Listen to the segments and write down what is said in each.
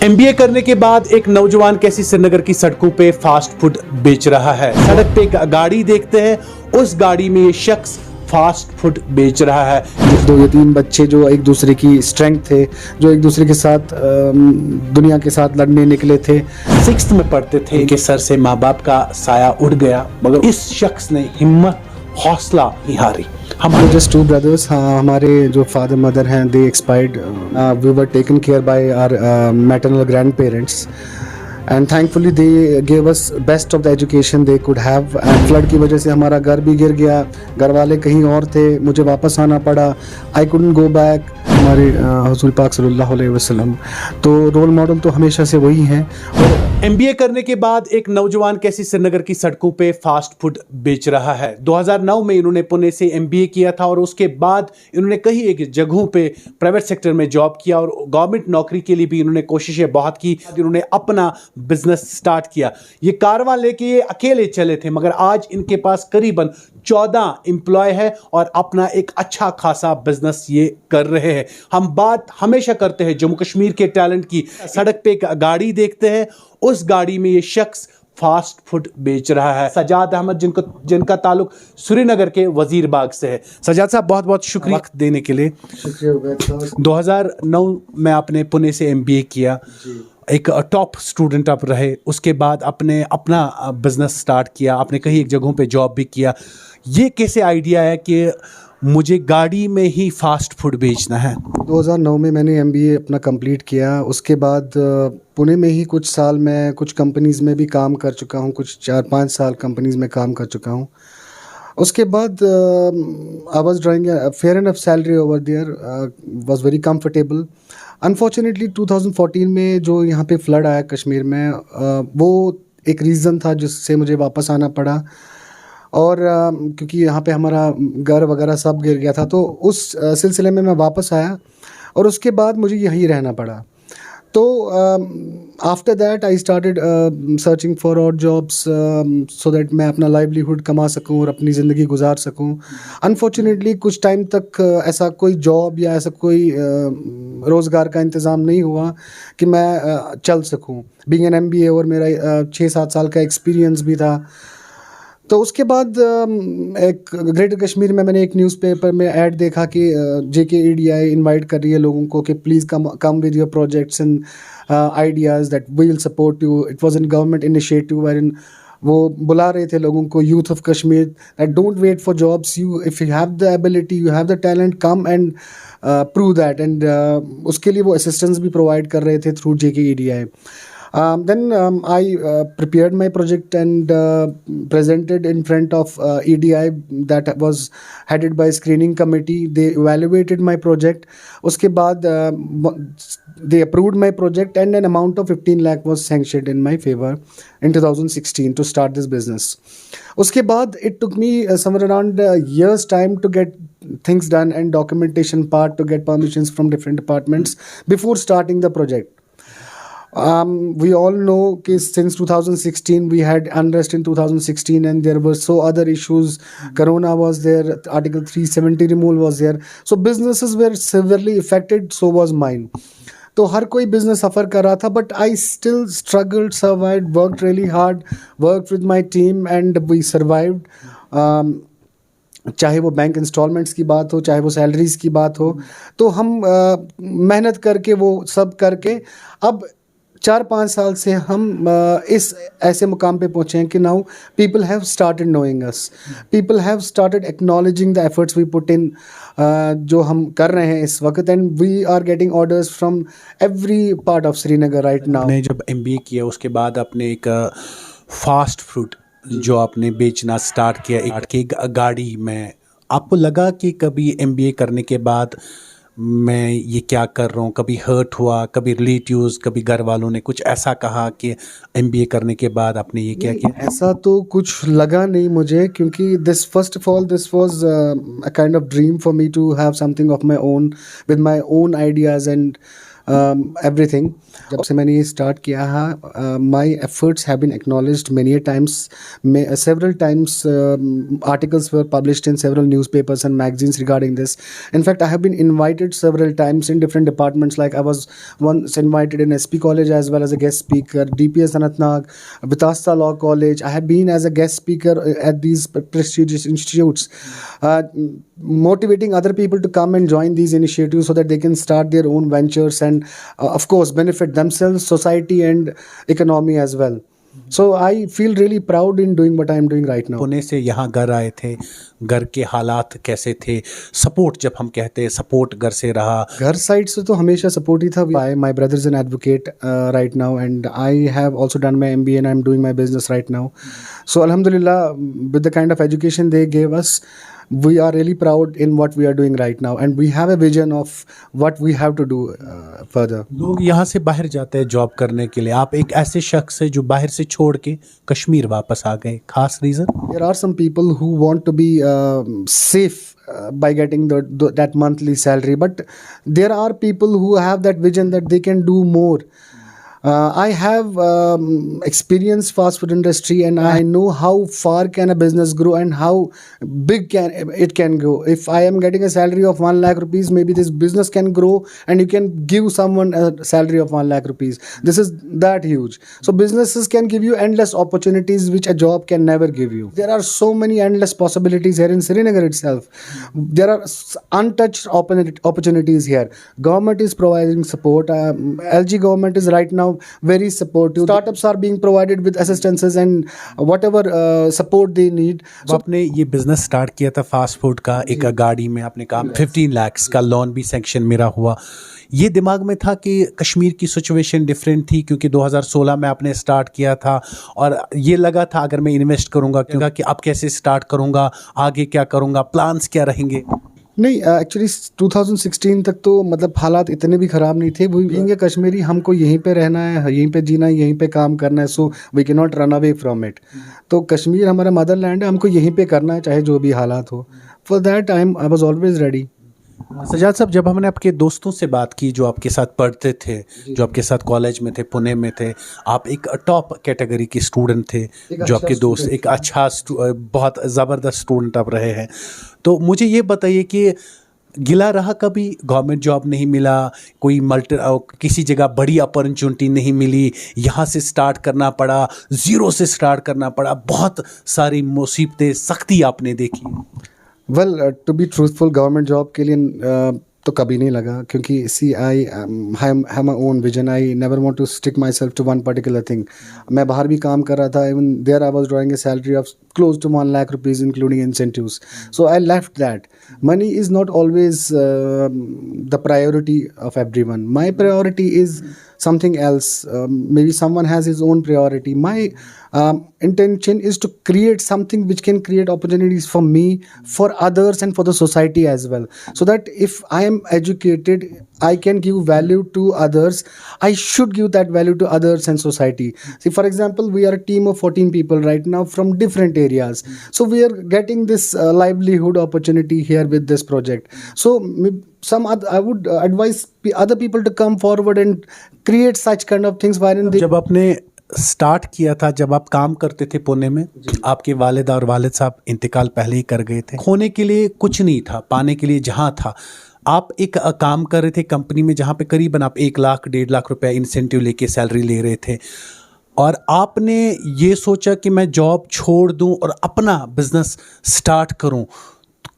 MBA करने के बाद एक नौजवान कैसी श्रीनगर की सड़कों पे फास्ट फूड बेच रहा है। सड़क पे एक गाड़ी देखते हैं, उस गाड़ी में ये शख्स फास्ट फूड बेच रहा है। दो या तीन बच्चे जो एक दूसरे की स्ट्रेंथ थे, जो एक दूसरे के साथ दुनिया के साथ लड़ने निकले थे। 6th में पढ़ते थे कि सर से माँ बाप का साया उड़ गया, मगर इस शख्स ने हिम्मत हौसला नहीं हारी। हम जस्ट टू ब्रदर्स। हाँ, हमारे जो फादर मदर हैं they expired. We were taken care by our maternal grand parents and thankfully they gave us best of the education they could have. And flood की वजह से हमारा घर भी गिर गया, घर वाले कहीं और थे, मुझे वापस आना पड़ा। I couldn't go back. हमारे हुज़ूर पाक सल्लल्लाहु अलैहि वसल्लम तो रोल मॉडल तो हमेशा से वही हैं। एमबीए करने के बाद एक नौजवान कैसी श्रीनगर की सड़कों पे फास्ट फूड बेच रहा है। 2009 में इन्होंने पुणे से एमबीए किया था और उसके बाद इन्होंने कई एक जगहों पे प्राइवेट सेक्टर में जॉब किया और गवर्नमेंट नौकरी के लिए भी इन्होंने कोशिशें बहुत की। इन्होंने अपना बिजनेस स्टार्ट किया। ये कारवां लेके ये अकेले चले थे, मगर आज इनके पास करीबन 14 एम्प्लॉय है और अपना एक अच्छा खासा बिजनेस ये कर रहे हैं। हम बात हमेशा करते हैं जम्मू कश्मीर के टैलेंट की। सड़क पे एक गाड़ी देखते हैं, उस गाड़ी में ये शख्स फास्ट फूड बेच रहा है। सजाद अहमद, जिनका ताल्लुक श्रीनगर के वजीर बाग से है। सजाद साहब, बहुत बहुत शुक्रिया वक्त देने के लिए। शुक्रिया। 2009 में आपने पुणे से एमबीए किया, एक टॉप स्टूडेंट आप रहे, उसके बाद आपने अपना बिजनेस स्टार्ट किया, आपने कहीं एक जगहों पे जॉब भी किया। ये कैसे आइडिया है कि मुझे गाड़ी में ही फास्ट फूड बेचना है? 2009 में मैंने एमबीए अपना कंप्लीट किया। उसके बाद पुणे में ही कुछ साल मैं कुछ कंपनीज़ में भी काम कर चुका हूँ, कुछ 4-5 साल कंपनीज़ में काम कर चुका हूँ। उसके बाद I was drawing fair enough salary over there, was very comfortable. Unfortunately 2014 में जो यहाँ पे फ्लड आया कश्मीर में, वो एक रीज़न था जिससे मुझे वापस आना पड़ा। और क्योंकि यहाँ पे हमारा घर वगैरह सब गिर गया था, तो उस सिलसिले में मैं वापस आया और उसके बाद मुझे यहीं रहना पड़ा। तो after that I started searching for और जॉब्स सो दैट मैं अपना लाइवलीहुड कमा सकूं और अपनी ज़िंदगी गुजार सकूं। अनफॉर्चुनेटली कुछ टाइम तक ऐसा कोई जॉब या ऐसा कोई रोज़गार का इंतज़ाम नहीं हुआ कि मैं चल सकूं। बीइंग एन एमबीए और मेरा 6-7 साल का एक्सपीरियंस भी था। तो उसके बाद एक ग्रेटर कश्मीर में मैंने एक न्यूज़पेपर में ऐड देखा कि JKEDI इनवाइट कर रही है लोगों को कि please come with your projects and ideas that we will support you. It was in government initiative wherein वो बुला रहे थे लोगों को, youth of Kashmir, that don't wait for jobs, you if you have the ability, you have the talent, come and prove that. And उसके लिए वो assistance भी प्रोवाइड कर रहे थे through JKEDI. Then I prepared my project and presented in front of EDI that was headed by screening committee. They evaluated my project. उसके बाद they approved my project and an amount of 15 lakh was sanctioned in my favor in 2016 to start this business. उसके बाद it took me somewhere around a year's time to get things done and documentation part, to get permissions from different departments before starting the project. We all know that since 2016 we had unrest in 2016 and there were so other issues. Corona was there, Article 370 removal was there, so businesses were severely affected, so was mine. तो हर कोई business सफ़र कर रहा था, but I still struggled, survived, worked really hard, worked with my team and we survived. चाहे वो bank installments की बात हो, चाहे वो सैलरीज़ की बात हो, तो हम मेहनत करके वो सब करके अब 4-5 साल से हम इस ऐसे मुकाम पे पहुँचे हैं कि now people have started knowing us, people have started acknowledging the efforts we put in, जो हम कर रहे हैं इस वक्त, and we are getting orders from every part of Srinagar right now. आपने जब एमबीए किया उसके बाद आपने एक फास्ट फूड जो आपने बेचना स्टार्ट किया एक गाड़ी में, आपको लगा कि कभी एमबीए करने के बाद मैं ये क्या कर रहा हूँ? कभी हर्ट हुआ, कभी रिलेटिव्स, कभी घर वालों ने कुछ ऐसा कहा कि एमबीए करने के बाद आपने ये क्या किया? ऐसा तो कुछ लगा नहीं मुझे, क्योंकि this first of all this was a kind of dream for me to have something of my own with my own ideas and everything. जब से मैंने ये स्टार्ट किया है, my efforts have been acknowledged many times. Several times articles were published in several newspapers and magazines regarding this. In fact, I have been invited several times in different departments. Like I was once invited in SP College as well as a guest speaker, DPS Anantnag, Vitasta Law College. I have been as a guest speaker at these prestigious institutes, motivating other people to come and join these initiatives so that they can start their own ventures and, of course, benefit themselves, society, and economy as well. So I feel really proud in doing what I am doing right now. Pune से यहाँ घर आए थे, घर के हालात कैसे थे? सपोर्ट, जब हम कहते हैं सपोर्ट घर से रहा। घर साइड से तो हमेशा सपोर्ट ही था। My brother is an advocate right now, and I have also done my MBA and I'm doing my business right now. So Alhamdulillah, with the kind of education they gave us, we are really proud in what we are doing right now, and we have a vision of what we have to do further. लोग यहाँ से बाहर जाते हैं job करने के लिए, आप एक ऐसे शख्स है जो बाहर से छोड़ के कश्मीर वापस आ गए, खास reason? There are some people who want to be safe by getting that monthly salary, but there are people who have that vision that they can do more. I have experienced fast food industry, and I know how far can a business grow and how big it can grow. If I am getting a salary of 1 lakh rupees, maybe this business can grow and you can give someone a salary of 1 lakh rupees. This is that huge. So businesses can give you endless opportunities which a job can never give you. There are so many endless possibilities here in Srinagar itself. There are untouched opportunities here. Government is providing support. LG government is right now very supportive. Startups are being provided with assistances and whatever support they need. So, आपने ये business start किया था fast food का, एक गाड़ी में आपने कहा 15 लाख का लोन भी सैंक्शन मेरा हुआ। ये दिमाग में था कि कश्मीर की सिचुएशन डिफरेंट थी, क्योंकि 2016 में आपने स्टार्ट किया था और ये लगा था अगर मैं इन्वेस्ट करूंगा कि अब कैसे स्टार्ट करूंगा, आगे क्या करूंगा, प्लान्स क्या रहेंगे? नहीं, एक्चुअली 2016 तक तो मतलब हालात इतने भी ख़राब नहीं थे। वो बीइंग ए कश्मीरी, हमको यहीं पे रहना है, यहीं पे जीना है, यहीं पे काम करना है, so we can not run away from it. तो कश्मीर हमारा मदरलैंड है, हमको यहीं पे करना है चाहे जो भी हालात हो। For that I was always ready. Sajad साहब, जब हमने आपके दोस्तों से बात की जो आपके साथ पढ़ते थे, जो आपके साथ कॉलेज में थे, पुणे में थे, आप एक टॉप कैटेगरी के स्टूडेंट थे, जो आपके दोस्त एक अच्छा बहुत ज़बरदस्त स्टूडेंट आप रहे हैं, तो मुझे ये बताइए कि गिला रहा कभी गवर्नमेंट जॉब नहीं मिला, कोई किसी जगह बड़ी अपॉर्चुनिटी नहीं मिली, यहाँ से स्टार्ट करना पड़ा, ज़ीरो से स्टार्ट करना पड़ा, बहुत सारी मुसीबतें, सख्ती आपने देखी? Well, to be truthful, government job के लिए तो कभी नहीं लगा, क्योंकि see I have my own vision. I never want to stick myself to one particular thing. मैं बाहर भी काम कर रहा था, even there I was drawing a salary of close to 1 lakh rupees including incentives. So I left that. Money is not always the priority of everyone. My priority is something else. Maybe someone has his own priority. My intention is to create something which can create opportunities for me, for others, and for the society as well. So that if I am educated, I can give value to others. I should give that value to others and society. See, for example, we are a team of 14 people right now from different areas. So we are getting this livelihood opportunity here with this project. So I would advise other people to come forward and create such kind of things wherein they... जब आपने start किया था, जब आप काम करते थे पुणे में, आपके वालिदा और वालिद साहब इंतकाल पहले ही कर गए थे। खोने के लिए कुछ नहीं था, पाने के लिए जहाँ था। आप एक काम कर रहे थे कंपनी में जहाँ पे करीबन आप 1 लाख 1.5 लाख रुपए इंसेंटिव लेके सैलरी ले रहे थे, और आपने ये सोचा कि मैं जॉब छोड़ दूं और अपना बिजनेस स्टार्ट करूं,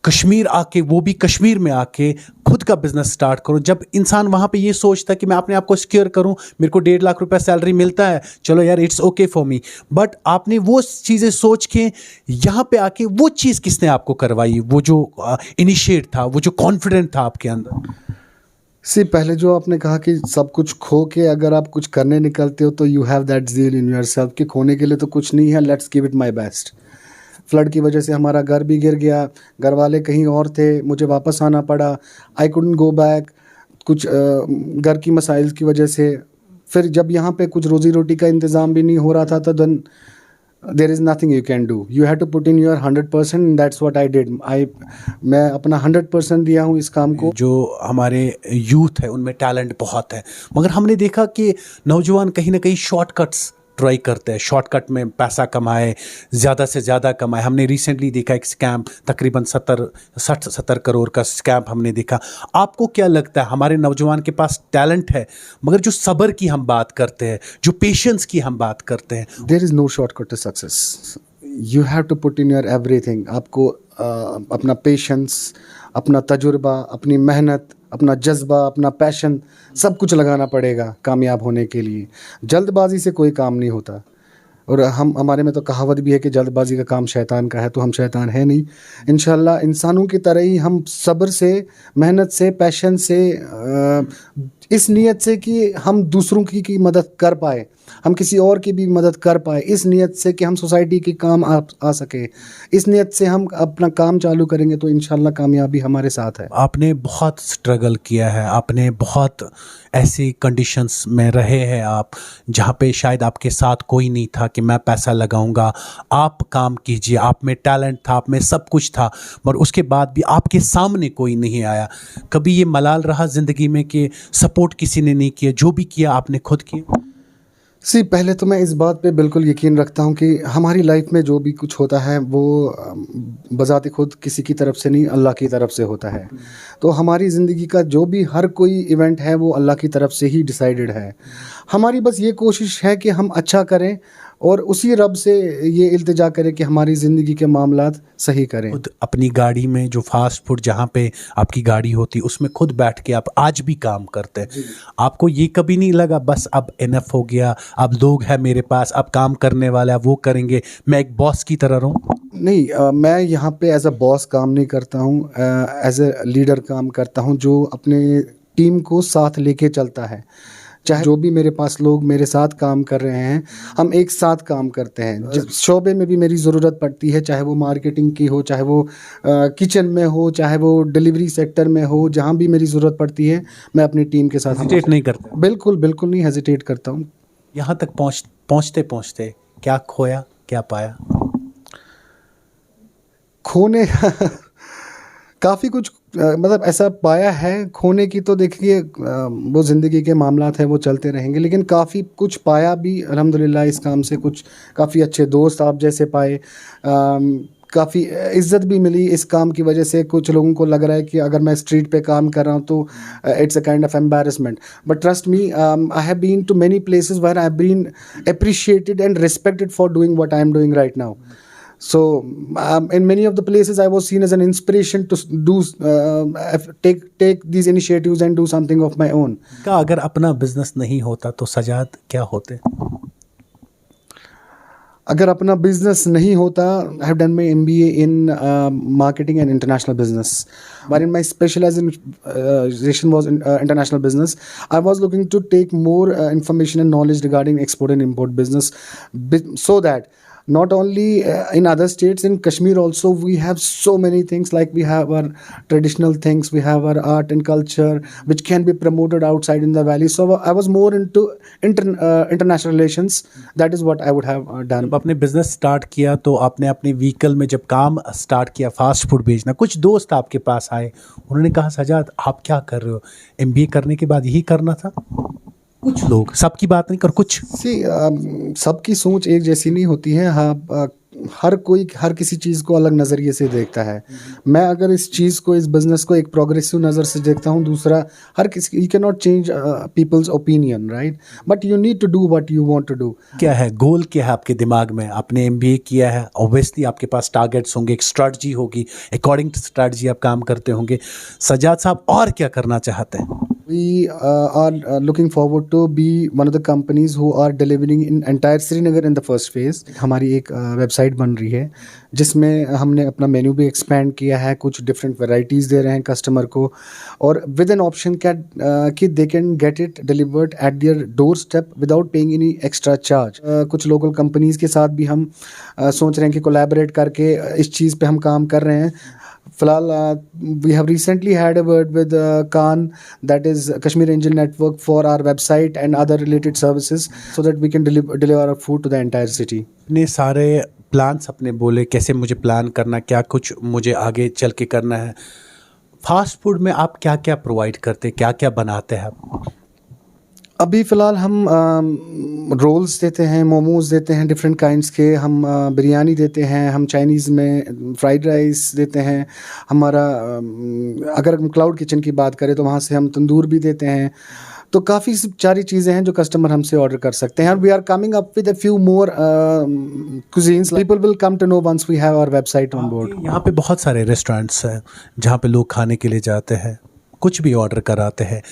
कश्मीर आके, वो भी कश्मीर में आके खुद का बिजनेस स्टार्ट करूं। जब इंसान वहाँ पे ये सोचता कि मैं अपने आप को सिक्योर करूं, मेरे को 1.5 लाख रुपए सैलरी मिलता है, चलो यार it's okay for me, but आपने वो चीज़ें सोच के यहाँ पे आके वो चीज़ किसने आपको करवाई, वो जो इनिशिएट था, वो जो कॉन्फिडेंट था आपके अंदर? पहले जो आपने कहा कि सब कुछ खो के अगर आप कुछ करने निकलते हो तो you have that zeal in yourself कि खोने के लिए तो कुछ नहीं है, let's give it my best. Flood की वजह से हमारा घर भी गिर गया, घर वाले कहीं और थे, मुझे वापस आना पड़ा। आई कुडंट गो बैक, कुछ घर की मसाइल की वजह से। फिर जब यहाँ पे कुछ रोज़ी रोटी का इंतज़ाम भी नहीं हो रहा था, तो then there is nothing you can do. You have to put in your 100%, and that's what I did. मैं अपना 100% दिया हूँ इस काम को. जो हमारे यूथ है उनमें टैलेंट बहुत है, मगर हमने देखा कि नौजवान कहीं ना कहीं शॉर्टकट्स ट्राई करते हैं, शॉर्टकट में पैसा कमाए, ज़्यादा से ज़्यादा कमाए. हमने रिसेंटली देखा एक स्कैम, तकरीबन 70 करोड़ का स्कैम हमने देखा. आपको क्या लगता है, हमारे नौजवान के पास टैलेंट है, मगर जो सब्र की हम बात करते हैं, जो पेशेंस की हम बात करते हैं, There is no shortcut to success. You have to put in your everything. आपको अपना पेशेंस, अपना तजुर्बा, अपनी मेहनत, अपना जज्बा, अपना पैशन, सब कुछ लगाना पड़ेगा कामयाब होने के लिए. जल्दबाजी से कोई काम नहीं होता. और हमारे में तो कहावत भी है कि जल्दबाजी का काम शैतान का है, तो हम शैतान है नहीं. इंशाल्लाह इंसानों की तरह ही हम सब्र से, मेहनत से, पैशन से, इस नीयत से कि हम दूसरों की मदद कर पाए, हम किसी और की भी मदद कर पाए, इस नीयत से कि हम सोसाइटी के काम आ सके, इस नीयत से हम अपना काम चालू करेंगे तो इंशाल्लाह कामयाबी हमारे साथ है. आपने बहुत स्ट्रगल किया है, आपने बहुत ऐसी कंडीशंस में रहे हैं आप, जहाँ पे शायद आपके साथ कोई नहीं था कि मैं पैसा लगाऊंगा. आप काम कीजिए, आप में टैलेंट था, आप में सब कुछ था, मगर उसके बाद भी आपके सामने कोई नहीं आया. कभी ये मलाल रहा ज़िंदगी में कि सपोर्ट किसी ने नहीं किया, जो भी किया आपने खुद किया? पहले तो मैं इस बात पे बिल्कुल यकीन रखता हूँ कि हमारी लाइफ में जो भी कुछ होता है वो बज़ात खुद किसी की तरफ से नहीं, अल्लाह की तरफ से होता है. तो हमारी ज़िंदगी का जो भी हर कोई इवेंट है वो अल्लाह की तरफ से ही डिसाइडेड है. हमारी बस ये कोशिश है कि हम अच्छा करें और उसी रब से ये इल्तिजा करें कि हमारी ज़िंदगी के मामलात सही करें. खुद अपनी गाड़ी में जो फास्ट फूड जहाँ पे आपकी गाड़ी होती उसमें खुद बैठ के आप आज भी काम करते हैं. आपको ये कभी नहीं लगा बस अब इनफ हो गया, अब लोग हैं मेरे पास, अब काम करने वाला है, वो करेंगे, मैं एक बॉस की तरह रहूं? नहीं, मैं यहाँ पे एज अ बॉस काम नहीं करता हूँ, एज अ लीडर काम करता हूँ जो अपने टीम को साथ लेके चलता है. चाहे जो भी मेरे पास लोग मेरे साथ काम कर रहे हैं, हम एक साथ काम करते हैं. जिस शोबे में भी मेरी ज़रूरत पड़ती है, चाहे वो मार्केटिंग की हो, चाहे वो किचन में हो, चाहे वो डिलीवरी सेक्टर में हो, जहाँ भी मेरी ज़रूरत पड़ती है मैं अपनी टीम के साथ हेजिटेट नहीं करते? बिल्कुल बिल्कुल नहीं हेजिटेट करता हूँ. यहाँ तक पहुँचते पहुँचते क्या खोया, क्या पाया? खोने काफ़ी कुछ मतलब ऐसा पाया है. खोने की तो देखिए वो ज़िंदगी के मामलात हैं, वो चलते रहेंगे, लेकिन काफ़ी कुछ पाया भी अल्हम्दुलिल्लाह इस काम से. कुछ काफ़ी अच्छे दोस्त आप जैसे पाए, काफ़ी इज़्ज़त भी मिली इस काम की वजह से. कुछ लोगों को लग रहा है कि अगर मैं स्ट्रीट पे काम कर रहा हूँ तो it's a kind of embarrassment, but trust me, I have been to many places where I have been appreciated and respected for doing what I am doing right now. So in many of the places I was seen as an inspiration to do take these initiatives and do something of my own. का अगर अपना business नहीं होता तो सजाद क्या होते? अगर अपना बिजनेस नहीं होता, I have done my MBA in marketing and international business, wherein my specialization was in international business. I was looking to take more information and knowledge regarding export and import business, so that not only in other states, in Kashmir also we have so many things, like we have our traditional things, we have our art and culture which can be promoted outside in the valley. So I was more into international relations. That is what I would have done. जब आपने business start किया तो आपने अपने vehicle में जब काम start किया फास्ट फूड बेचना, कुछ दोस्त आपके पास आए, उन्होंने कहा सजाद आप क्या कर रहे हो, MBA करने के बाद यही करना था? कुछ लोग, सबकी बात नहीं कर, कुछ सबकी सोच एक जैसी नहीं होती है. हाँ, हर कोई हर किसी चीज़ को अलग नज़रिए से देखता है. मैं अगर इस चीज़ को, इस बिज़नेस को एक प्रोग्रेसिव नज़र से देखता हूँ. दूसरा, हर किसी, you can not change people's opinion, right, but you need to do what you want to do. क्या है गोल, क्या है आपके दिमाग में? आपने MBA किया है, ऑब्वियसली आपके पास टारगेट्स होंगे, एक स्ट्रेटजी होगी, अकॉर्डिंग टू स्ट्रेटजी आप काम करते होंगे. सजाद साहब और क्या करना चाहते हैं? We are looking forward to be one of the companies who are delivering in entire Srinagar in the first phase. हमारी एक वेबसाइट बन रही है जिसमें हमने अपना मेन्यू भी एक्सपेंड किया है, कुछ डिफरेंट वैरायटीज़ दे रहे हैं कस्टमर को, और विद एन ऑप्शन कि they can get it delivered eight their door step without paying any extra charge. कुछ लोकल कंपनीज़ के साथ भी हम सोच रहे हैं कि कोलैबोरेट करके इस चीज़ पे हम काम कर रहे हैं. फिलहाल we have recently had a word with Khan, that is Kashmir Angel Network, for our website and other related services, so that we can deliver our food to the entire city. इतने सारे plans अपने बोले, कैसे मुझे plan करना, क्या कुछ मुझे आगे चल के करना है। फास्ट फूड में आप क्या क्या प्रोवाइड करते, क्या क्या बनाते हैं आप? अभी फ़िलहाल हम रोल्स देते हैं, मोमोज़ देते हैं डिफरेंट काइंड्स के, हम बिरयानी देते हैं, हम चाइनीज़ में फ्राइड राइस देते हैं। हमारा अगर हम क्लाउड किचन की बात करें तो वहाँ से हम तंदूर भी देते हैं। तो काफ़ी सारी चीज़ें हैं जो कस्टमर हमसे ऑर्डर कर सकते हैं, और we are coming up with a few more cuisines. People will come to know once we have our website on board. यहाँ पे बहुत सारे रेस्टोरेंट्स हैं जहाँ पे लोग खाने के लिए जाते हैं, कुछ भी ऑर्डर कराते हैं।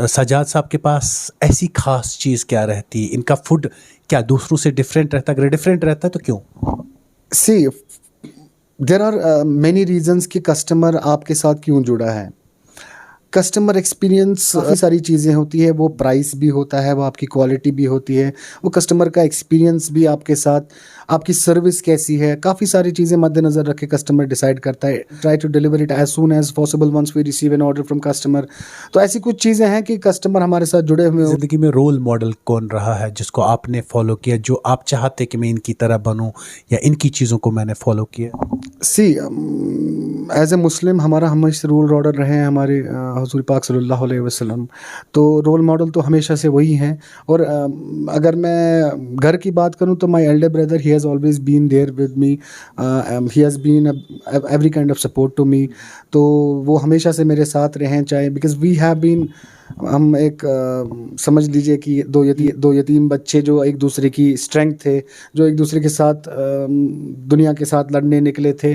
सजाद साहब के पास ऐसी खास चीज़ क्या रहती है? इनका फूड क्या दूसरों से डिफरेंट रहता है? अगर डिफरेंट रहता है तो क्यों? See, there are many reasons कि कस्टमर आपके साथ क्यों जुड़ा है। कस्टमर एक्सपीरियंस काफ़ी सारी चीज़ें होती है, वो प्राइस भी होता है, वो आपकी क्वालिटी भी होती है, वो कस्टमर का एक्सपीरियंस भी आपके साथ, आपकी सर्विस कैसी है, काफ़ी सारी चीज़ें मद्देनज़र रख के कस्टमर डिसाइड करता है। Try to deliver it as soon as possible once we receive an order from customer. तो ऐसी कुछ चीज़ें हैं कि कस्टमर हमारे साथ जुड़े हुए हो। ज़िंदगी में रोल मॉडल कौन रहा है जिसको आपने फॉलो किया, जो आप चाहते कि मैं इनकी तरह बनूं या इनकी चीज़ों को मैंने फॉलो किया? सी एज ए मुस्लिम हमारा हमेशा रोल मॉडल रहे हैं हमारे हुज़ूर पाक सल्लल्लाहु अलैहि वसल्लम। तो रोल मॉडल तो हमेशा से वही हैं। और अगर मैं घर की बात करूं तो my elder brother, he has always been there with me, he has been every kind of support to me. तो वो हमेशा से मेरे साथ रहे हैं, चाहे बिकॉज वी हैव बीन, हम एक समझ लीजिए कि दो यतीम बच्चे जो एक दूसरे की स्ट्रेंथ थे, जो एक दूसरे के साथ दुनिया के साथ लड़ने निकले थे।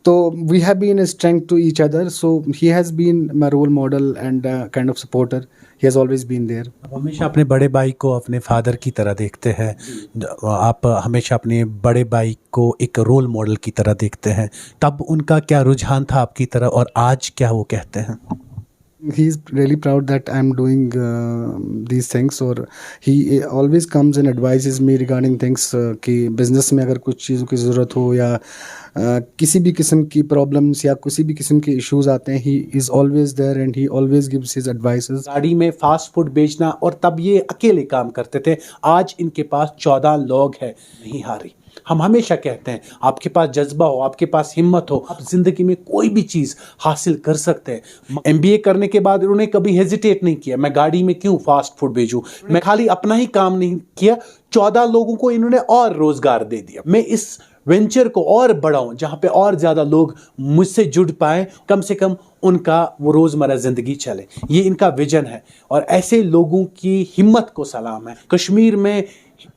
तो we have been a strength to each other, so he has been my role model and kind of supporter. He has always been there. हमेशा अपने बड़े भाई को अपने फादर की तरह देखते हैं, आप हमेशा अपने बड़े भाई को एक रोल मॉडल की तरह देखते हैं। तब उनका क्या रुझान था आपकी तरह, और आज क्या वो कहते हैं? He is really proud that I'm doing these things, और he always comes and advises me regarding things कि बिजनेस में अगर कुछ चीज़ों की ज़रूरत हो या किसी भी किस्म की प्रॉब्लम्स या किसी भी किस्म के इश्यूज आते हैं, he is always there and he always gives his advices. गाड़ी में फास्ट फूड बेचना, और तब ये अकेले काम करते थे, आज इनके पास 14 लोग हैं। नहीं हारी। हम हमेशा कहते हैं आपके पास जज्बा हो, आपके पास हिम्मत हो, आप जिंदगी में कोई भी चीज़ हासिल कर सकते हैं। MBA करने के बाद उन्होंने कभी हेजिटेट नहीं किया, मैं गाड़ी में क्यों फास्ट फूड भेजूं। मैं खाली अपना ही काम नहीं किया, 14 लोगों को इन्होंने और रोजगार दे दिया। मैं इस वेंचर को और बढ़ाऊं जहां पे और ज्यादा लोग मुझसे जुड़ पाए, कम से कम उनका वो रोजमर्रा जिंदगी चले। ये इनका विजन है, और ऐसे लोगों की हिम्मत को सलाम है। कश्मीर में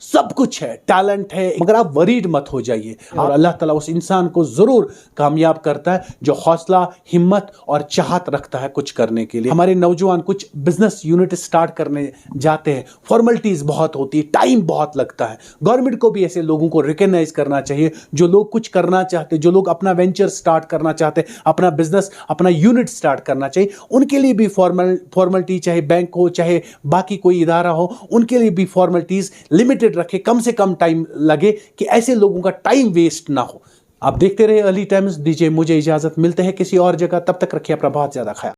सब कुछ है, टैलेंट है, मगर आप वरीड मत हो जाइए, और अल्लाह ताला उस इंसान को जरूर कामयाब करता है जो हौसला, हिम्मत और चाहत रखता है कुछ करने के लिए। हमारे नौजवान कुछ बिजनेस यूनिट स्टार्ट करने जाते हैं, फॉर्मेलिटीज बहुत होती है, टाइम बहुत लगता है। गवर्नमेंट को भी ऐसे लोगों को रिकॉग्नाइज करना चाहिए जो लोग कुछ करना चाहते, जो लोग अपना वेंचर स्टार्ट करना चाहते, अपना बिजनेस, अपना यूनिट स्टार्ट करना चाहिए। उनके लिए भी फॉर्मेलिटी, चाहे बैंक हो चाहे बाकी कोई इदारा हो, उनके लिए भी फॉर्मेलिटीज लिमिटेड रखे, कम से कम टाइम लगे कि ऐसे लोगों का टाइम वेस्ट ना हो। आप देखते रहे अर्ली टाइम्स। दीजिए मुझे इजाजत, मिलते हैं किसी और जगह, तब तक रखिए अपना बहुत ज्यादा ख्याल।